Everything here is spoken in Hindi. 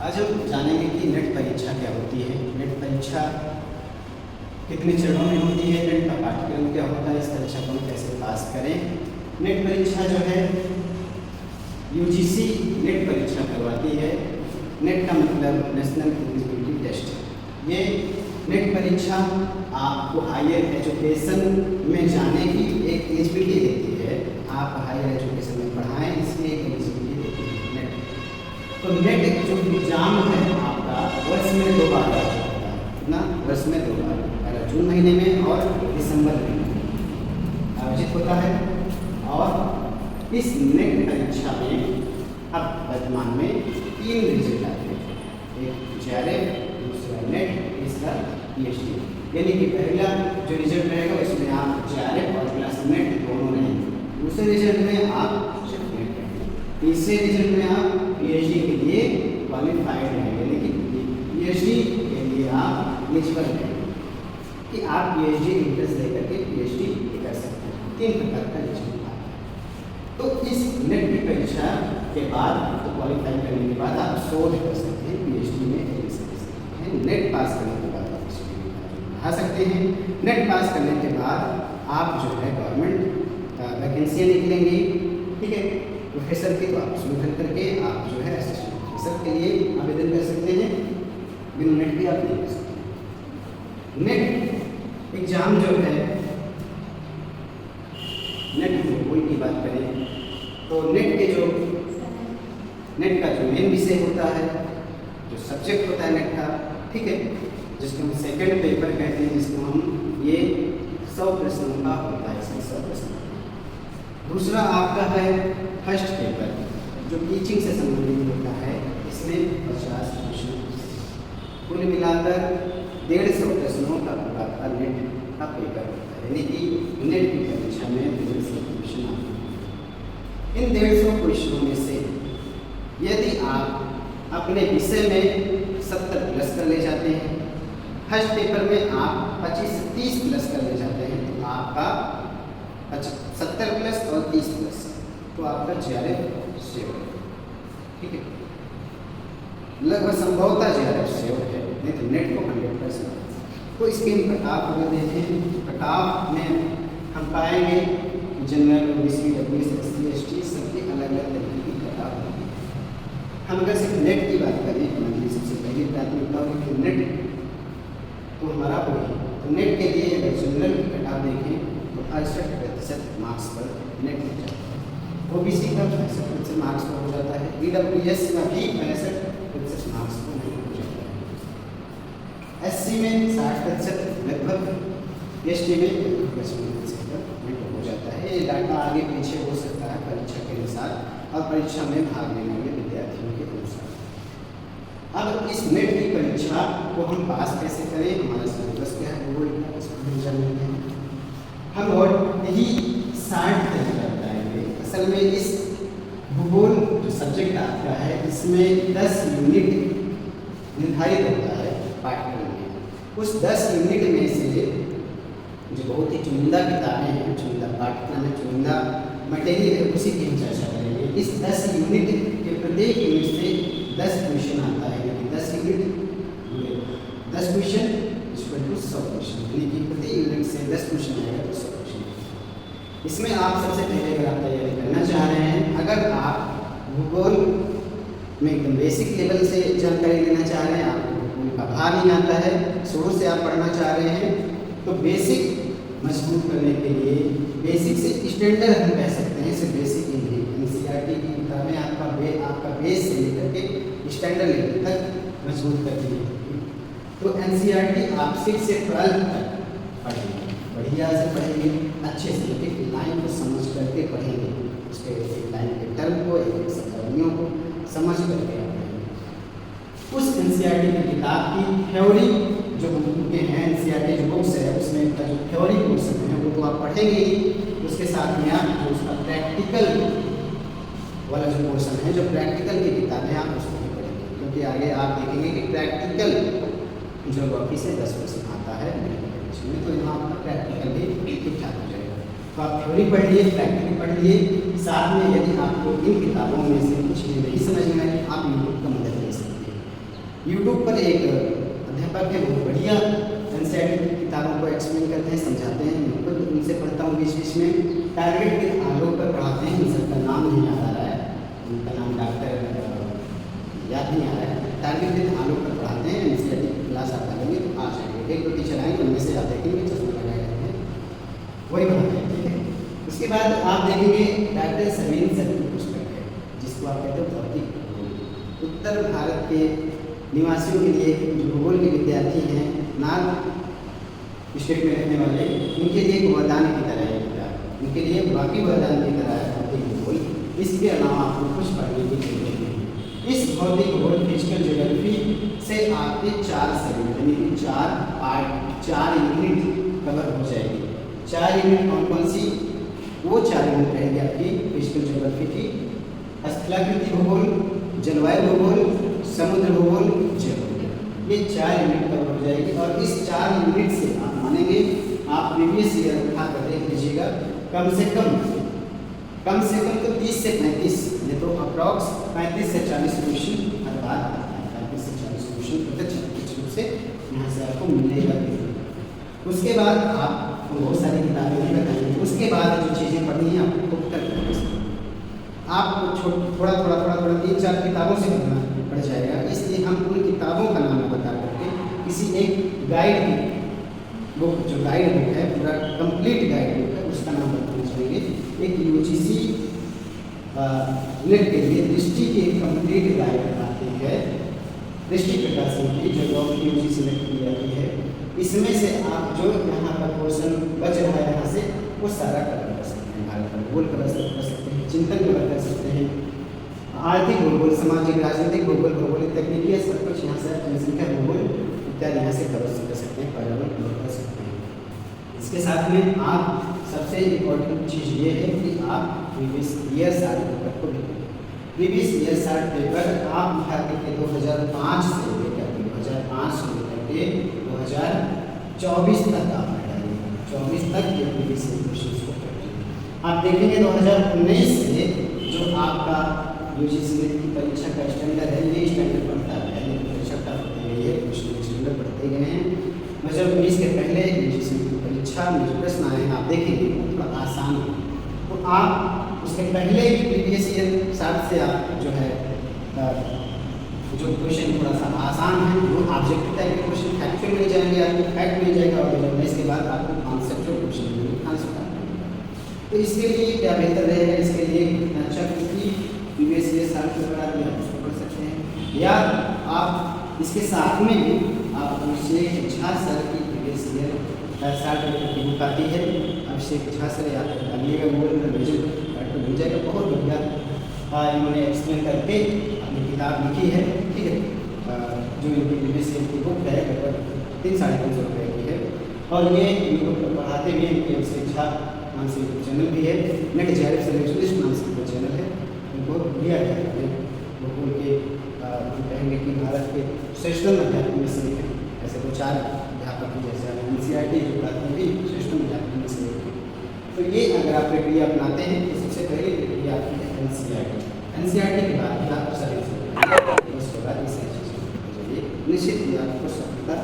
आज हम जानेंगे कि नेट परीक्षा क्या होती है, नेट परीक्षा कितने चरणों में होती है, नेट का पाठ्यक्रम क्या होता है, इस परीक्षा को हम कैसे पास करें। नेट परीक्षा जो है यूजीसी नेट परीक्षा करवाती है। नेट का मतलब नेशनल एलिजिबिलिटी टेस्ट। ये नेट परीक्षा आपको हायर एजुकेशन में जाने की एक एलिजिबिलिटी देती है। आप हायर एजुकेशन में पढ़ाएं, इसलिए एक एलिजिबिलिटी देती है नेट। तो नेट जो एग्जाम है आपका वर्ष में 2 बार होता है ना, वर्ष में 2 बार, पहला जून महीने में और दिसंबर महीने में आयोजित होता है। और इस नेट परीक्षा में अब वर्तमान में 3 रिजल्ट आते हैं, एक जेआरएफ, दूसरा नेट, तीसरा पीएचडी। यानी कि पहला जो रिजल्ट रहेगा उसमें आप जेआरएफ और प्लस नेट दोनों रहेंगे, दूसरे रिजल्ट में आप सिर्फ नेट रहेंगे, तीसरे रिजल्ट में आप पीएचडी के लिए क्वालिफाइड रहेंगे। लेकिन पीएचडी के लिए आप एलिजिबल रहेंगे कि आप पीएचडी इंट्रेंस देकर के पीएचडी कर सकते हैं। 3 प्रकार का एलिजिबल आता है। तो इस नेट की परीक्षा के बाद तो क्वालिफाई करने के बाद आप शोध कर सकते हैं, पीएचडी में एडमिशन ले सकते हैं। नेट पास करने के बाद आप पीएचडी में पढ़ा सकते हैं। नेट पास करने के बाद आप जो है गवर्नमेंट वैकेंसियाँ निकलेंगी, ठीक है, प्रोफेसर की, तो आप उसमें भर करके आप जो है असिस्टेंट प्रोफेसर के लिए आवेदन कर सकते हैं। बिना नेट भी आप नहीं कर सकते। नेट एग्जाम जो है, नेट भूगोल की बात करें तो नेट का जो मेन विषय होता है, जो सब्जेक्ट होता है नेट का, ठीक है, जिसको हम सेकंड पेपर कहते हैं, जिसको हम ये 100 प्रश्नों का होता है, इसमें 100 प्रश्न। दूसरा आपका है फर्स्ट पेपर, जो टीचिंग से संबंधित होता है, इसमें 50 प्रश्न, कुल मिलाकर 150 प्रश्नों का पूरा नेट का पेपर होता है। यानी कि नेट की परीक्षा में 150 क्वेश्चन आते हैं। इन 150 क्वेश्चनों में से यदि आप अपने विषय में 70 प्लस कर ले जाते हैं, फर्स्ट पेपर में आप 25 से 30 प्लस कर ले जाते हैं, तो आपका 70 प्लस और 30 प्लस, तो आपका जेआरएफ श्योर है, ठीक है, लगभग संभवतः जेआरएफ श्योर है, नहीं तो नेट को 100%। तो इसके कट-ऑफ अगर देखें, कट-ऑफ में हम पाएंगे general, OBC, WS, SC, ST सबके अलग अलग तरीके की कट-ऑफ होगी। हम अगर सिर्फ नेट की बात करें, हमारी सबसे पहली प्राथमिकता होगी कि नेट तो हमारा वही, तो नेट के लिए अगर जनरल की कट-ऑफ देखें तो 68% मार्क्स पर नेट हो जाता है। ओबीसी का 65% मार्क्स पर हो जाता है। ईडब्ल्यूएस का भी 65% मार्क्स पर नहीं हो जाता है। एससी में 60% लगभग, एसटी में 55% पर नेट हो जाता है। ये डाटा आगे पीछे हो सकता है परीक्षा के अनुसार और परीक्षा में भाग लेने वाले विद्यार्थियों के अनुसार। अब इस नेट की परीक्षा को हम पास कैसे करें, हमारा सिलेबस क्या है, भूगोल का, इसको हम जानेंगे। हम और यही 60 तरीका बताएंगे। असल में इस भूगोल जो सब्जेक्ट आपका है, इसमें 10 यूनिट निर्धारित होता है पाठ्यक्रम में। उस 10 यूनिट में से जो बहुत ही चुनिंदा किताबें हैं, चुनिंदा पाठ्यक्रम है, चुनिंदा मटेरियल है, उसी की हम चर्चा करेंगे। इस 10 यूनिट के प्रत्येक यूनिट से 10 क्वेश्चन आता है, यानी 10 unit 10 question equal to 100 question, यानी कि प्रति यूनिट से 10 क्वेश्चन आएगा तो 100 क्वेश्चन। इसमें आप सबसे पहले अगर आप तैयारी करना चाह रहे हैं, अगर आप भूगोल में एकदम बेसिक लेवल से जानकारी लेना चाह रहे हैं, आपको भूगोल का भाग नहीं आता है, शुरू से आप पढ़ना चाह रहे हैं, तो बेसिक मजबूत करने के लिए बेसिक से स्टैंडर्ड हम कह सकते हैं, सिर्फ बेसिक ही नहीं, एनसीईआरटी की किताबें आपका बेस से लेकर के स्टैंडर्ड लेवल तक मजबूत करती है। तो एनसीईआरटी आप 6 से 12 तक पढ़ेंगे, बढ़िया से पढ़ेंगे, अच्छे से एक लाइन को समझ करके पढ़ेंगे, उसके एक लाइन के टर्म को, एक शब्दावलियों को समझ करके पढ़ेंगे। उस एनसीईआरटी की किताब की थ्योरी जो उनके हैं, एनसीईआरटी जो बुक्स है उसमें का जो थ्योरी पोर्शन है वो तो आप पढ़ेंगे ही, उसके साथ में आप जो उसका प्रैक्टिकल वाला जो पोर्शन है, जो प्रैक्टिकल की किताबें आप उसको भी पढ़ेंगे, क्योंकि आगे आप देखेंगे कि प्रैक्टिकल ज्योग्राफी से 10 प्रश्न आता है में, तो यहाँ आपका प्रैक्टिकल भी ठीक ठाक हो जाएगा। तो आप थ्योरी पढ़ लिए, प्रैक्टिकल पढ़ लिए, साथ में यदि आपको इन किताबों में से कुछ नहीं समझ में आए, आप यूट्यूब का मदद ले सकते हैं। यूट्यूब पर एक अध्यापक है, वो बढ़िया एनसीईआरटी की किताबों को एक्सप्लेन करते हैं, समझाते हैं। मैं खुद उनसे पढ़ता हूँ बीच बीच में। टारगेट के आलोक पर पढ़ाते हैं। इन सबका नाम नहीं याद आ रहा है, उनका नाम डॉक्टर याद नहीं आ रहा है। टारगेट के आलोक पर पढ़ाते हैं। एनसीईआरटी की क्लास आप करेंगे तो आ जाएंगे। एक दो टीचर आएंगे, उनमें से आप देखेंगे चश्मा लगाए रहते हैं, वही पढ़ाते हैं। ठीक है, उसके बाद आप देखेंगे डॉक्टर समीन सर की पुस्तक है, जिसको आप कहते हो भौतिक भूगोल। उत्तर भारत के निवासियों के लिए, जो भूगोल के विद्यार्थी हैं, नॉर्थ स्टेट में रहने वाले, उनके लिए एक वरदान की तरह है किताब। उनके लिए बाकी वरदान की तरह है भौतिक भूगोल। इसके अलावा आपको कुछ पढ़ने की जरूरत नहीं। इस भौतिक भूगोल फिजिकल ज्योग्राफी से आपके 4 सेगमेंट यानी कि 4 पार्ट, 4 यूनिट कवर हो जाएगी। 4 यूनिट कौन कौन सी? वो 4 यूनिट रहेंगे आपकी फिजिकल ज्योग्राफी की: स्थलाकृति भूगोल, जलवायु भूगोल, समुद्र भूगोल, जल भूगोल। ये 4 यूनिट कवर हो जाएगी। और इस 4 यूनिट से आप मानेंगे, आप प्रीवियस ईयर उठा कर देख लीजिएगा, कम से कम तो 30 से 35, ये तो अप्रॉक्स 35 से 40 क्वेश्चन हर बार आता है। 35 से 40 क्वेश्चन प्रत्यक्ष रूप से यहाँ से आपको मिलेगा। उसके बाद आप बहुत सारी किताबें भी बताएंगे। उसके बाद जो चीज़ें पढ़नी है आपको आपको थोड़ा 3-4 किताबों से पढ़ जाएगा। इसलिए हम उन किताबों का नाम बता करके किसी एक गाइड की बुक, जो गाइड बुक है, पूरा कंप्लीट गाइड बुक है, उसका नाम बताना चाहेंगे। एक यूजीसी नेट के लिए दृष्टि की एक कंप्लीट गाइड आती है, दृष्टि प्रकाशन की, जो गवर्नमेंट यूजीसी नेट की जाती है। इसमें से आप जो यहाँ का पोर्शन बच रहा है यहाँ से, वो सारा कवर कर सकते हैं। भारत का भूगोल कवर कर सकते हैं, चिंतन कवर कर सकते हैं, आर्थिक भूगोल, सामाजिक राजनीतिक भूगोल, भौगोलिक तकनीकी, सब कुछ यहाँ से, जनसंख्या भूगोल इत्यादि यहाँ से कवर कर सकते हैं, पर्यावरण कवर कर सकते हैं। इसके साथ में आप सबसे इम्पोर्टेंट चीज़ ये है कि आप प्रीवियस ईयर सारे पेपर को लिखें। प्रीवियस ईयर सारे पेपर आप उठा के 2005 से लेकर के 2005 से लेकर के 2024 तक आप हटाइए। 24 तक ये प्रीवियस ईयर क्वेश्चन को करेंगे। आप देखेंगे 2019 से जो आपका यूजीसी नेट की परीक्षा का स्टैंडर्ड है, ये स्टैंडर्ड बढ़ता है। ये परीक्षा टफ होती गई है, क्वेश्चन स्टैंडर्ड बढ़ते गए हैं। 2019 के पहले यूजीसी नेट की परीक्षा में जो प्रश्न आए हैं आप देखेंगे थोड़ा आसान है। तो आप उसके पहले भी प्रीवियस ईयर 60 से आप जो है जो क्वेश्चन थोड़ा सा आसान है, वो ऑब्जेक्टिव टाइप के क्वेश्चन फैक्चुअल मिल जाएंगे, आपको फैक्ट मिल जाएगा। और 2019 के बाद आपको कॉन्सेप्चुअल क्वेश्चन मिलेंगे, आंसर। तो इसके लिए क्या बेहतर रहेगा? इसके लिए अच्छा क्योंकि प्रीवियस ईयर साल पेपर आते हैं, उसको पढ़ सकते हैं। या आप इसके साथ में भी आप अभिषेक झा सर की प्रीवियस ईयर साल पेपर की बुक आती है, अभिषेक झा सर या डालिएगा गूगल में, मिल जाएगा। बहुत बढ़िया इन्होंने एक्सप्लेन करके अपनी किताब लिखी है। ठीक है, जो इनकी प्रीवियस ईयर की बुक है, लगभग 300-350 रुपये की है। और ये यूट्यूब पर पढ़ाते भी हैं। इनकी अभिषेक झा नाम से यूट्यूब चैनल भी है, नेट जेआरएफ सिलेक्शनिस्ट नाम से चैनल है। उनको लिया जाता है भूगोल के, कहेंगे कि भारत के श्रेष्ठतम अध्यापक में से एक, ऐसे 2-4 अध्यापक जैसे एनसीईआरटी जो पढ़ाते हैं श्रेष्ठतम अध्यापक में से एक। तो ये अगर आप प्रक्रिया अपनाते हैं तो सबसे पहले प्रक्रिया आपकी है एनसीईआरटी के बाद आप सभी उसके बाद इस चीज़ निश्चित ही आपको सफलता